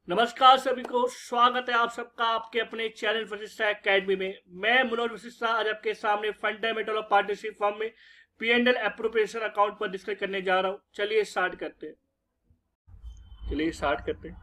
नमस्कार सभी को, स्वागत है आप सबका आपके अपने चैनल वशिष्ठा एकेडमी में। मैं मनोज वशिष्ठा आज आपके सामने फंडामेंटल ऑफ पार्टनरशिप फॉर्म में P&L एप्रोप्रिएशन अकाउंट पर डिस्कस करने जा रहा हूं। चलिए स्टार्ट करते हैं।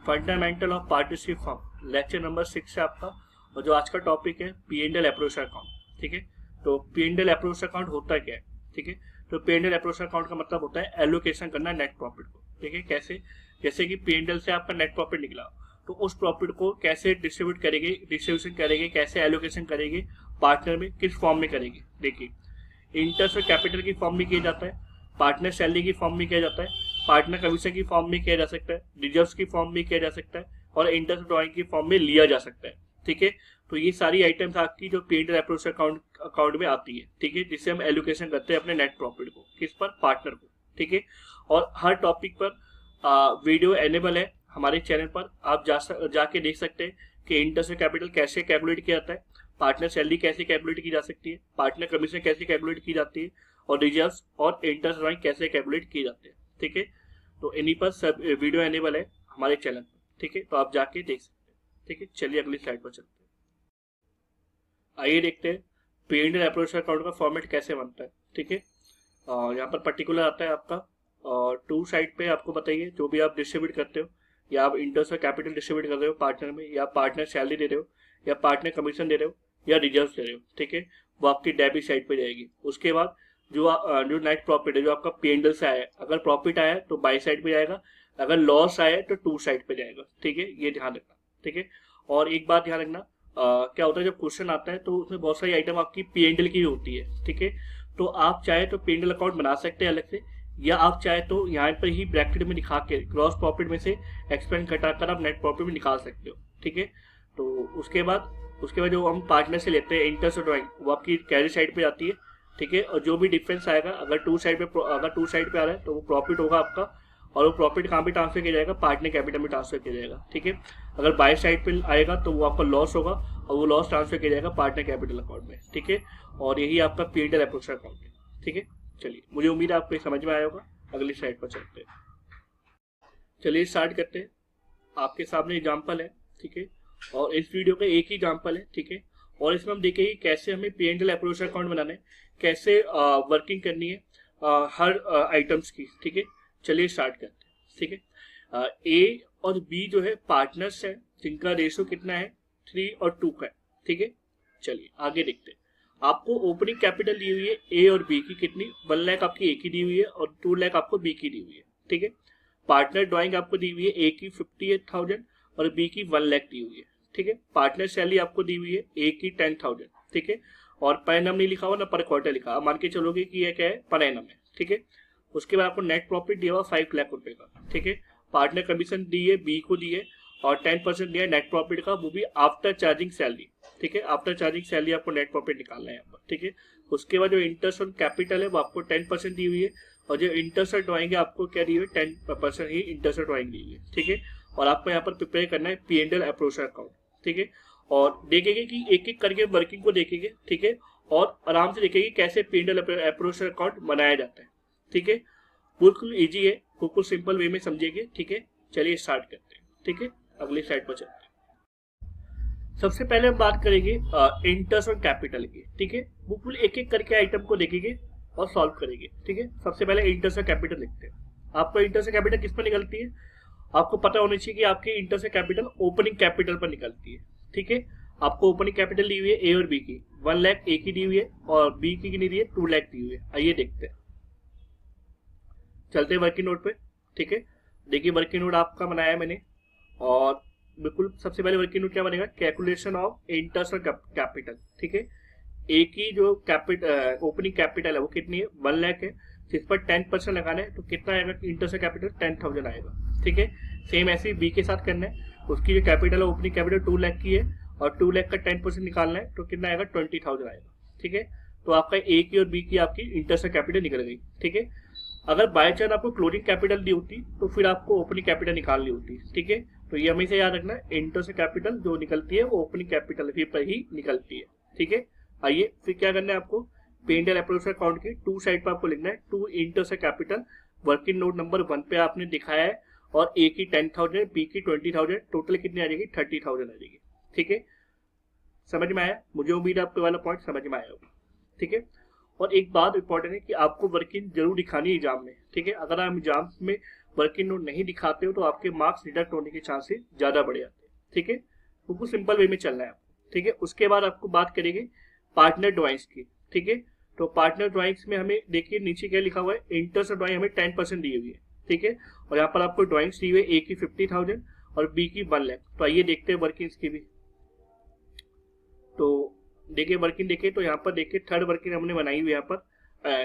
Fundamental of partnership form lecture number 6 है आपका, और जो आज का टॉपिक है P&L एप्रोप्रिएशन अकाउंट। ठीक है, तो P&L एप्रोप्रिएशन अकाउंट होता क्या है? ठीक है, तो P&L एप्रोप्रिएशन अकाउंट का मतलब होता है एलोकेशन करना नेट प्रॉफिट को। ठीक है, कैसे? जैसे कि P&L से आपका नेट प्रॉफिट निकला, तो उस प्रॉफिट को कैसे डिस्ट्रीब्यूशन करेंगे, कैसे एलोकेशन करेंगे, पार्टनर में किस फॉर्म में करेंगे। देखिए, इंटरेस्ट और कैपिटल की फॉर्म में किया जाता है, पार्टनर सैलरी की फॉर्म में किया जाता है, पार्टनर कमीशन की फॉर्म में किया जा सकता है, रिजर्व्स की फॉर्म में किया जा सकता है, और इंटरेस्ट ड्रॉइंग की फॉर्म में लिया जा सकता है। ठीक है, तो ये सारी आइटम्स आपकी जो P&L एप्रोप्रिएशन अकाउंट में आती है। ठीक है, जिससे हम एलोकेशन करते हैं अपने नेट प्रॉफिट को, किस पर? पार्टनर को। ठीक है, और हर टॉपिक पर वीडियो एनेबल है हमारे चैनल पर, आप जाके देख सकते हैं कि इंटरेस्ट कैपिटल कैसे कैलकुलेट किया जाता है, पार्टनर सैलरी कैसे कैलकुलेट की जा सकती है, पार्टनर कमीशन कैसे कैलकुलेट की जाती है, और रिजर्व्स और इंटरेस्ट ड्रॉइंग कैसे कैलकुलेट किए जाते हैं। ठीक है, तो इन्हीं पर सब वीडियो एनेबल है हमारे चैनल पर। ठीक है, तो आप जाके देख सकते हैं। ठीक है, चलिए अगली स्लाइड पर चलते हैं। आइए देखते हैं P&L एप्रोप्रिएशन अकाउंट का फॉर्मेट कैसे बनता है। ठीक है, यहाँ पर पर्टिकुलर आता है आपका, और टू साइड पे आपको बताइए जो भी आप डिस्ट्रीब्यूट करते हो, या आप इंटरेस्ट और कैपिटल डिस्ट्रीब्यूट कर रहे हो पार्टनर में, या पार्टनर सैलरी दे रहे हो, या पार्टनर कमीशन दे रहे हो, या रिजर्व दे रहे हो। ठीक है, वो आपकी डेबिट साइड पे जाएगी। उसके बाद जो नेट प्रॉफिट है जो आपका P&L से आया है, अगर प्रॉफिट आया है तो बाई साइड पे जाएगा, अगर लॉस आया है तो टू साइड पे जाएगा। ठीक है, ये ध्यान रखना। ठीक है, और एक बात ध्यान रखना, क्या होता है जब क्वेश्चन आता है तो उसमें बहुत सारी आइटम आपकी P&L की होती है। ठीक है, तो आप चाहे तो P&L अकाउंट बना सकते हैं अलग से, या आप चाहे तो यहाँ पर ही ब्रैकेट में दिखा के ग्रॉस प्रॉफिट में से एक्सपेंस घटाकर आप नेट प्रॉफिट में निकाल सकते हो। ठीक है, तो उसके बाद जो हम पार्टनर से लेते हैं इंटरेस्ट और ड्रॉइंग, वो आपकी कैरी साइड पे आती है। ठीक है, और जो भी डिफरेंस आएगा, अगर टू साइड पे आ रहा है तो वो प्रॉफिट होगा आपका, और वो प्रॉफिट कहाँ पे ट्रांसफर किया जाएगा? पार्टनर कैपिटल में ट्रांसफर किया जाएगा। ठीक है, अगर बाय साइड पे आएगा तो वो आपका लॉस होगा, और वो लॉस ट्रांसफर किया जाएगा पार्टनर कैपिटल अकाउंट में। ठीक है, और यही आपका P&L एप्रोप्रिएशन अकाउंट है। ठीक है, चलिए, मुझे उम्मीद है आपको समझ में आया होगा। अगली स्लाइड पर चलते हैं। चलिए स्टार्ट करते हैं। आपके सामने एग्जाम्पल है। ठीक है, और इस वीडियो का एक ही एग्जाम्पल है। ठीक है, और इसमें हम देखेंगे कैसे हमें P&L एप्रोप्रिएशन अकाउंट बनाना है, कैसे वर्किंग करनी है हर आइटम्स की। ठीक है, चलिए स्टार्ट करते हैं। ठीक है, ए और बी जो है पार्टनर्स है, जिनका रेशो कितना है? 3 और 2 का है। ठीक है, चलिए आगे देखते हैं। आपको ओपनिंग कैपिटल दी हुई है ए और बी की, कितनी? 1 लाख आपकी ए की दी हुई है, और 2 लाख आपको बी की दी हुई है। ठीक है, पार्टनर ड्राइंग आपको दी हुई है ए की 58,000 और बी की 1 लाख दी हुई है। ठीक है, पार्टनर सैलरी आपको दी हुई है ए की 10,000। ठीक है, और पर एनम नहीं लिखा हुआ ना पर क्वार्टर लिखा, मान के चलोगे कि यह क्या है? पर एनम है। ठीक है, उसके बाद आपको नेट प्रॉफिट दिया हुआ 5 लाख रुपए का। ठीक है, पार्टनर कमीशन दी है बी को दी है, और 10% दिया है नेट प्रॉफिट का, वो भी आफ्टर चार्जिंग सैलरी। ठीक है, आफ्टर चार्जिंग सैलरी आपको नेट प्रॉफिट निकालना है यहाँ पर। ठीक है, उसके बाद जो इंटरेस्ट और कैपिटल है वो आपको 10% दी हुई है, और जो इंटरेस्ट और ड्रॉइंग है आपको क्या दी हुई है? 10% ही इंटरेस्ट और ड्रॉइंग दी हुई है। ठीक है, और आपको यहाँ पर प्रिपेयर करना है P&L एप्रोप्रिएशन अकाउंट। ठीक है, और देखेंगे कि एक एक करके वर्किंग को देखेंगे। ठीक है, और आराम से देखेंगे कैसे P&L एप्रोप्रिएशन अकाउंट बनाया जाता है। ठीक है, बिल्कुल ईजी है, बिल्कुल सिंपल वे में समझेंगे। ठीक है, चलिए स्टार्ट करते हैं। ठीक है, अगली स्लाइड पर चलते हैं। सबसे पहले हम बात करेंगे इंटरेस्ट और कैपिटल की। ठीक है, बिल्कुल एक एक करके आइटम को देखेंगे और सॉल्व करेंगे। ठीक है, सबसे पहले इंटरेस्ट और कैपिटल लिखते हैं। आपको इंटरेस्ट और कैपिटल किस पर निकलती है? आपको पता होना चाहिए कि आपकी इंटरेस्ट और कैपिटल ओपनिंग कैपिटल पर निकलती है। ठीक है, आपको ओपनिंग कैपिटल दी हुई है ए और बी की, 1 लाख ए की दी हुई है, और बी की कितनी दी है? 2 लाख दी हुई है। आइए देखते हैं, चलते हैं वर्किंग नोट पे। ठीक है, देखिए वर्किंग नोट आपका बनाया है मैंने, और बिल्कुल सबसे पहले वर्किंग नोट क्या बनेगा? कैलकुलेशन ऑफ इंटरेस्ट और कैपिटल। ठीक है, ए की जो ओपनिंग कैपिटल है वो कितनी है? 1 लाख है, जिस पर 10% लगाना है तो कितना आएगा? इंटरेस्ट और कैपिटल 10,000 आएगा। ठीक है, सेम ऐसे ही बी के साथ करना है। उसकी जो कैपिटल है ओपनिंग कैपिटल 2 लाख की है, और 2 लाख का 10% निकालना है तो कितना आएगा? 20,000 आएगा। ठीक है, तो आपका ए की और बी की आपकी इंटरेस्ट और कैपिटल निकल गई। ठीक है, अगर बाय चांस आपको क्लोजिंग कैपिटल दी होती तो फिर आपको ओपनिंग कैपिटल निकालनी होती। ठीक है, तो ये हमेशा याद रखना, इंटरेस्ट कैपिटल जो निकलती है वो ओपनिंग कैपिटल पर ही निकलती है। ठीक है, आइए फिर क्या करना है आपको? P&L एप्रोप्रिएशन अकाउंट की टू साइड पर आपको लिखना है to interest capital. Working note number 1 पे आपने दिखाया है, और ए की 10,000, बी की 20,000, टोटल कितनी आ जाएगी 30,000 आ जाएगी। ठीक है, समझ में आया? मुझे उम्मीद है आपको वाला पॉइंट समझ में आया होगा। ठीक है, और एक बात इंपॉर्टेंट है कि आपको वर्किंग जरूर दिखानी है एग्जाम में। ठीक है, अगर आप एग्जाम में वर्किंग नोट नहीं दिखाते हो तो आपके मार्क्स डिडक्ट होने के चांसेस ज्यादा बढ़ जाते हैं। ठीक है, बिल्कुल सिंपल वे में चलना है आपको। ठीक है, उसके बाद आपको बात करेंगे पार्टनर ड्राइंग्स की। ठीक है, तो पार्टनर ड्राइंग्स में हमें देखिए नीचे क्या लिखा हुआ है, इंटरेस्ट ड्राइंग हमें 10% दी हुई है। ठीक है, और यहाँ पर आपको ड्राइंग्स दी हुई है, ए की 50,000 और बी की 1 लाख। तो आइए देखते हैं वर्किंग्स की भी। तो देखिए वर्किंग देखिए, तो यहाँ पर देखिए थर्ड वर्किंग हमने बनाई हुई यहाँ पर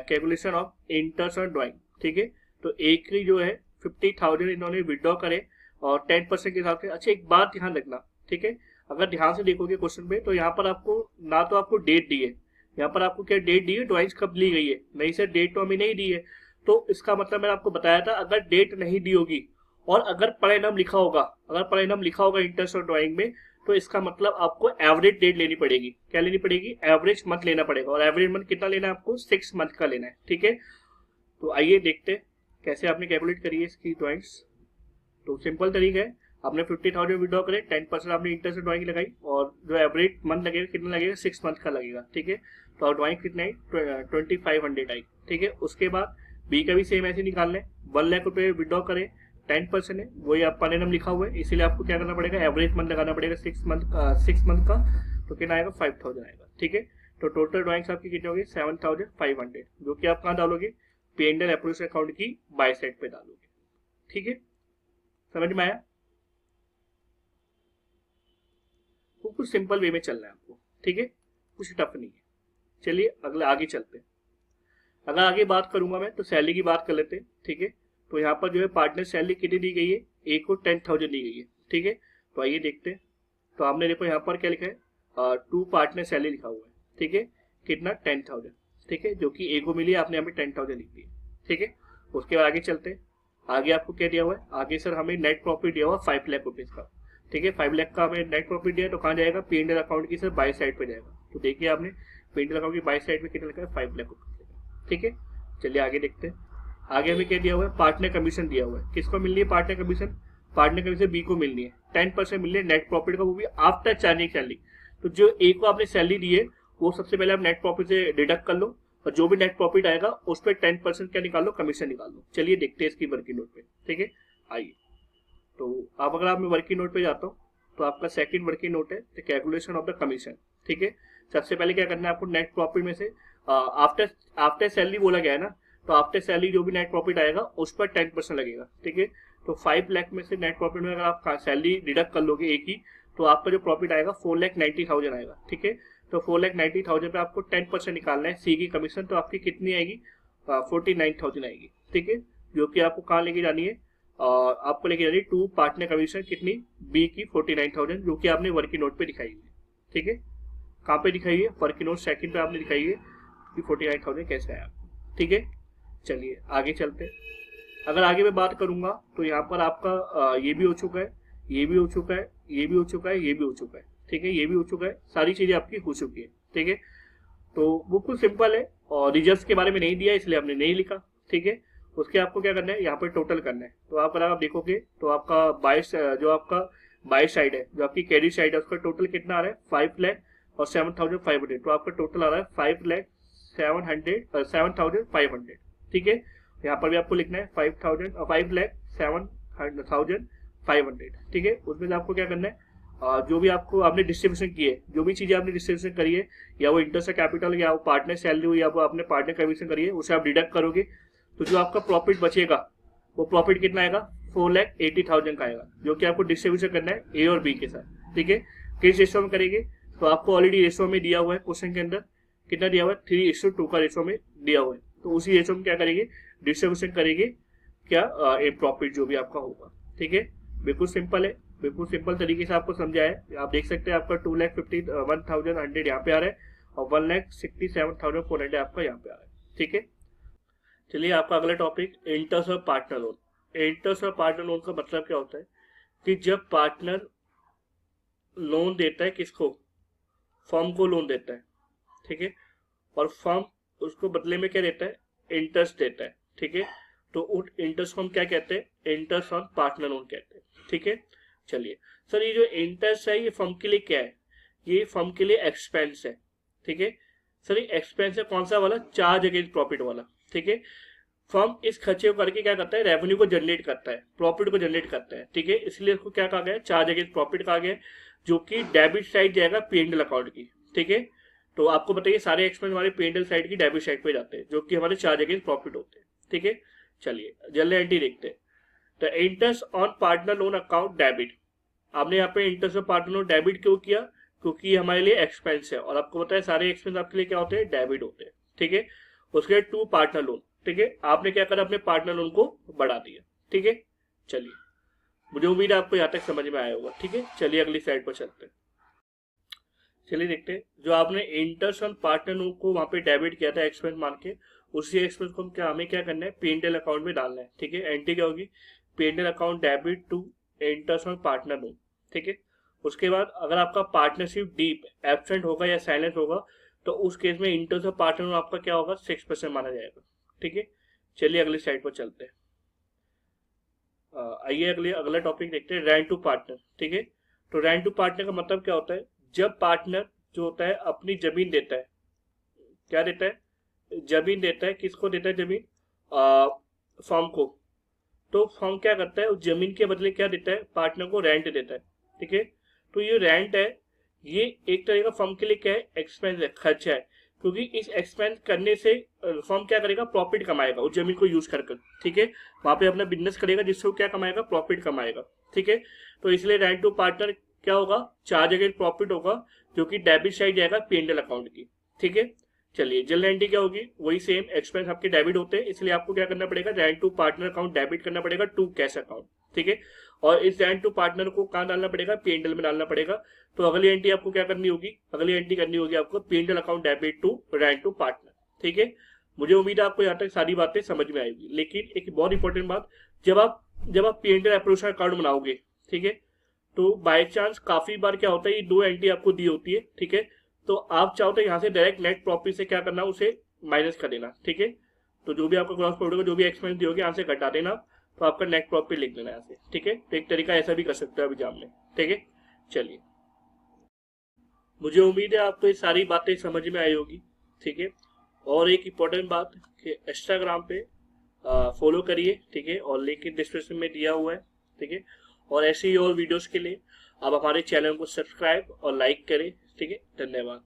calculation of interest on drawing. ठीक है, तो एक की जो है 50,000 इन्होंने विड्रॉ करे और 10% के हिसाब से। अच्छा एक बात ध्यान रखना, ठीक है, अगर ध्यान से देखोगे क्वेश्चन में तो यहाँ पर आपको ना तो आपको डेट दी है, यहाँ पर आपको क्या डेट दी है, ड्राइंग्स कब ली गई है, नहीं सर डेट तो हमें नहीं दी है। तो इसका मतलब मैंने आपको बताया था, अगर डेट नहीं दी होगी और अगर परिणाम लिखा होगा, अगर परिणाम लिखा होगा इंटरेस्ट और ड्राइंग में, तो इसका मतलब आपको एवरेज डेट लेनी पड़ेगी। क्या लेनी पड़ेगी? एवरेज मंथ लेना पड़ेगा। और एवरेज मंथ कितना लेना है आपको? 6 मंथ का लेना है। ठीक है, तो आइए देखते हैं कैसे आपने कैलकुलेट करी है इसकी ड्राइंग्स। तो सिंपल तरीका है, आपने 50,000 विड्रॉ करे, 10% आपने इंटरेस्ट ड्राइंग लगाई और जो एवरेज मंथ लगेगा कितना लगेगा? 6 मंथ का लगेगा। ठीक है, तो ड्राइंग कितना आई? 2500 आई। ठीक है, उसके बाद बी का भी सेम ऐसे निकालना है, 1 लाख रुपए विड्रॉ करे, 10% है, वही आप परिणाम लिखा हुआ है, इसीलिए आपको क्या करना पड़ेगा? एवरेज मंथ लगाना पड़ेगा 6 मंथ का। तो कितना आएगा? 5,000 आएगा। ठीक है, तो टोटल ड्राइंग्स आपकी कितनी होगी? 7,500, जो कि आप कहाँ डालोगे? P&L अप्रोच अकाउंट की बाय साइड पे डालोगे। ठीक है, समझ में आया? वो कुछ सिंपल वे में चलना है आपको। ठीक है, कुछ टफ नहीं है। चलिए अगले आगे चलते हैं। अगर आगे बात करूंगा मैं तो सैलरी की बात कर लेते हैं। ठीक है, तो यहाँ पर जो है पार्टनर सैलरी कितनी दी गई है? ए को 10,000 दी गई है। ठीक है, तो आइए देखते हैं। तो आपने देखो यहाँ पर क्या लिखा है? 2 पार्टनर सैलरी लिखा हुआ है। ठीक है, कितना? 10,000। ठीक है, जो कि ए को मिली है, आपने यहाँ पे 10,000 लिख दी। ठीक है, उसके बाद आगे चलते हैं। आगे आपको क्या दिया हुआ है? आगे सर हमें नेट प्रॉफिट दिया हुआ 5 लाख रुपीज का। ठीक है, 5 लाख का हमें नेट प्रॉफिट दिया, तो कहाँ जाएगा? P&L अकाउंट की सर बाय साइड पे जाएगा। तो देखिए आपने P&L अकाउंट की बाय साइड में कितना लिखा है? 5 लाख रुपीज। ठीक है, चलिए आगे देखते हैं। आगे हमें क्या दिया हुआ है? पार्टनर कमीशन दिया हुआ है। किसको मिलनी है partner commission? Partner commission B को मिलनी है, 10% मिलनी है नेट प्रॉफिट का, वो भी आफ्टर चार्जिंग सैलरी। तो जो ए को आपने सैलरी दी है वो सबसे पहले आप नेट प्रॉफिट से डिडक्ट कर लो और जो भी नेट प्रॉफिट आएगा उस पर 10% क्या निकाल लो? कमीशन निकाल लो। चलिए देखते हैं इसकी वर्किंग नोट पे। ठीक है, आइए। तो अब अगर आप मैं वर्किंग नोट पे जाता हूँ तो आपका सेकंड वर्किंग नोट है the calculation of the commission. ठीक है, सबसे पहले क्या करना है आपको? नेट प्रॉफिट में से आफ्टर सैलरी बोला गया है ना, तो आफ्टर सैलरी जो भी नेट प्रॉफिट आएगा उस पर 10% लगेगा। ठीक है, तो 5 लाख में से नेट प्रॉफिट में अगर आप सैलरी डिडक्ट कर लोगे एक ही, तो आपका जो प्रॉफिट आएगा 4,90,000 आएगा। ठीक है, तो 4,90,000 पे आपको 10% निकालना है सी की कमीशन, तो आपकी कितनी आएगी? 49,000 आएगी। ठीक है, जो कि आपको कहाँ लेके जानी है? आपको लेके जानी है 2 पार्टनर कमीशन कितनी? बी की 49,000, जो कि आपने वर्किंग नोट पे दिखाई है। ठीक है, कहाँ पे दिखाई है? वर्किंग नोट सेकंड पे आपने दिखाई है कि 49,000 कैसे आया। ठीक है, चलिए आगे चलते हैं। अगर आगे मैं बात करूंगा तो यहाँ पर आपका ये भी हो चुका है, ये भी हो चुका है, ये भी हो चुका है, ये भी हो चुका है। ठीक है, ये भी हो चुका है, सारी चीजें आपकी हो चुकी है। ठीक है, तो बिल्कुल सिंपल है और रिजल्ट्स के बारे में नहीं दिया इसलिए हमने नहीं लिखा। ठीक है, उसके आपको क्या करना है? यहाँ पर टोटल करना है। तो अगर आप देखोगे तो आपका जो आपका बाई साइड है, जो आपकी क्रेडिट साइड है, उसका टोटल कितना आ रहा है? 5 लाख और 7,500। तो आपका टोटल आ रहा है 5,7,500। ठीक है, यहाँ पर भी आपको लिखना है 5,07,500। ठीक है, उसमें आपको क्या करना है? जो भी आपको आपने डिस्ट्रीब्यूशन की है, जो भी चीजें आपने डिस्ट्रीब्यूशन करी है, या वो इंटरेस्ट कैपिटल या वो पार्टनर सैलरी हुई या वो आपने पार्टनर कमीशन करी है, उसे आप डिडक्ट करोगे तो जो आपका प्रॉफिट बचेगा वो प्रॉफिट कितना आएगा? 4,80,000 का आएगा, जो कि आपको डिस्ट्रीब्यूशन करना है ए और बी के साथ। ठीक है, किस रेशो में करेंगे? तो आपको ऑलरेडी रेशो में दिया हुआ है क्वेश्चन के अंदर, कितना दिया हुआ है? 3:2 का रेशो में दिया हुआ है। तो उसी रेशो में क्या करेंगे? डिस्ट्रीब्यूशन करेंगे क्या? ए प्रॉफिट जो भी आपका होगा। ठीक है, बिल्कुल सिंपल है, बिल्कुल सिंपल तरीके से आपको समझाया है। आप देख सकते हैं आपका 2,51,100 यहाँ पे आ रहा है और 1,67,400 आपका यहाँ पे आ रहा है। ठीक है, चलिए आपका अगला टॉपिक इंटरेस्ट और पार्टनर लोन। इंटरेस्ट और पार्टनर लोन का मतलब क्या होता है कि जब पार्टनर लोन देता है किसको? फर्म को लोन देता है। ठीक है, और फर्म उसको बदले में क्या देता है? इंटरेस्ट देता है। ठीक है, तो उन इंटरेस्ट को हम क्या कहते हैं, इंटरेस्ट ऑन पार्टनर लोन कहते हैं। ठीक है, चलिए सर ये जो इंटरेस्ट है ये फर्म के लिए क्या है, ये फर्म के लिए एक्सपेंस है। ठीक है सर, ये एक्सपेंस है कौन सा वाला, चार्ज अगेंस्ट प्रॉफिट वाला। ठीक है, फर्म इस खर्चे को करके क्या करता है, रेवेन्यू को जनरेट करता है, प्रॉफिट को जनरेट करता है। ठीक है, इसलिए इसको क्या कहा गया, चार्ज अगेंस्ट प्रॉफिट कहा गया, जो कि डेबिट साइड जाएगा P&L अकाउंट की। ठीक है, तो आपको बताइए सारे एक्सपेंस हमारे P&L साइड की डेबिट साइड पे जाते हैं, जो कि हमारे चार्ज अगेंस्ट प्रॉफिट होते हैं। ठीक है, चलिए जल्दी एंट्री देखते हैं। The interest on partner loan account debit, आपने यहाँ पे interest on partner loan debit क्यों किया, क्योंकि ये हमारे लिए एक्सपेंस है, और आपको पता है सारे एक्सपेंस आपके लिए क्या होते हैं, डेबिट होते हैं। ठीक है, उसके टू पार्टनर लोन। ठीक है, आपने क्या करा, अपने पार्टनर लोन को बढ़ा दिया। ठीक है, चलिए मुझे उम्मीद है आपको यहाँ तक समझ में आया होगा। ठीक है, चलिए अगली स्लाइड पर चलते हैं। चलिए देखते हैं, जो आपने इंटरेस्ट ऑन पार्टनर लोन को वहां पे डेबिट किया था एक्सपेंस मान के, उसी एक्सपेंस को हमें क्या करना है, P&L अकाउंट में डालना है। ठीक है, एंट्री क्या होगी, P&L account debit to interest on partner loan. ठीक है, उसके बाद अगर आपका पार्टनरशिप डीप एब्सेंट होगा या साइलेंट होगा, तो उस केस में इंटरेस्ट ऑफ पार्टनर लोन आपका क्या होगा, 6% माना जाएगा। ठीक है, चलिए अगली स्लाइड पर चलते हैं। आइए अगला टॉपिक देखते हैं, रेंट टू पार्टनर। ठीक है, तो रेंट टू पार्टनर का मतलब क्या होता है, जब पार्टनर जो होता है अपनी जमीन देता है, क्या देता है, जमीन देता है, किसको देता है जमीन, फर्म को, तो फर्म क्या करता है, उस जमीन के बदले क्या देता है, पार्टनर को रेंट देता है। ठीक है, तो ये रेंट है, ये एक तरह का फर्म के लिए क्या है, एक्सपेंस है, खर्चा है, क्योंकि इस एक्सपेंस करने से फर्म क्या करेगा, प्रॉफिट कमाएगा उस जमीन को यूज कर। ठीक है, वहां पे अपना बिजनेस करेगा, जिससे वो क्या कमाएगा, प्रॉफिट कमाएगा। ठीक है, तो इसलिए रेंट टू पार्टनर क्या होगा, चार्ज अगेंस्ट प्रॉफिट होगा, जो कि डेबिट साइड जाएगा P&L अकाउंट की। ठीक है, चलिए जनरल एंट्री क्या होगी, वही सेम, एक्सपेंस आपके डेबिट होते हैं, इसलिए आपको क्या करना पड़ेगा, rent to partner account debit करना पड़ेगा टू कैश अकाउंट। ठीक है, और इस रेंट टू पार्टनर को कहाँ डालना पड़ेगा, P&L में डालना पड़ेगा। तो अगली एंट्री आपको क्या करनी होगी, अगली एंट्री करनी होगी आपको P&L account debit to rent to partner. ठीक है, मुझे उम्मीद है आपको यहाँ तक सारी बातें समझ में आएगी। लेकिन एक बहुत इंपॉर्टेंट बात, जब आप P&L अप्रोच अकाउंट बनाओगे, ठीक है, तो बाय चांस काफी बार क्या होता है, ये दो एंट्री आपको दी होती है। ठीक है, तो आप चाहो तो यहाँ से डायरेक्ट नेट प्रॉफिट से क्या करना, उसे माइनस कर देना। ठीक है, तो जो भी आपका ग्रॉस प्रॉफिट होगा, जो भी एक्सपेंस दी होगी, यहाँ से घटा देना, तो आपका नेट प्रॉफिट लिख देना यहाँ से। ठीक है, तो एक तरीका ऐसा भी कर सकते हो एग्जाम में। ठीक है, चलिए मुझे उम्मीद है आपको ये सारी बातें समझ में आई होगी। ठीक है, और एक इम्पोर्टेंट बात कि इंस्टाग्राम पे फॉलो करिए। ठीक है, और लिंक डिस्क्रिप्शन में दिया हुआ है। ठीक है, और ऐसे ही और वीडियोस के लिए आप हमारे चैनल को सब्सक्राइब और लाइक करें। ठीक है, धन्यवाद।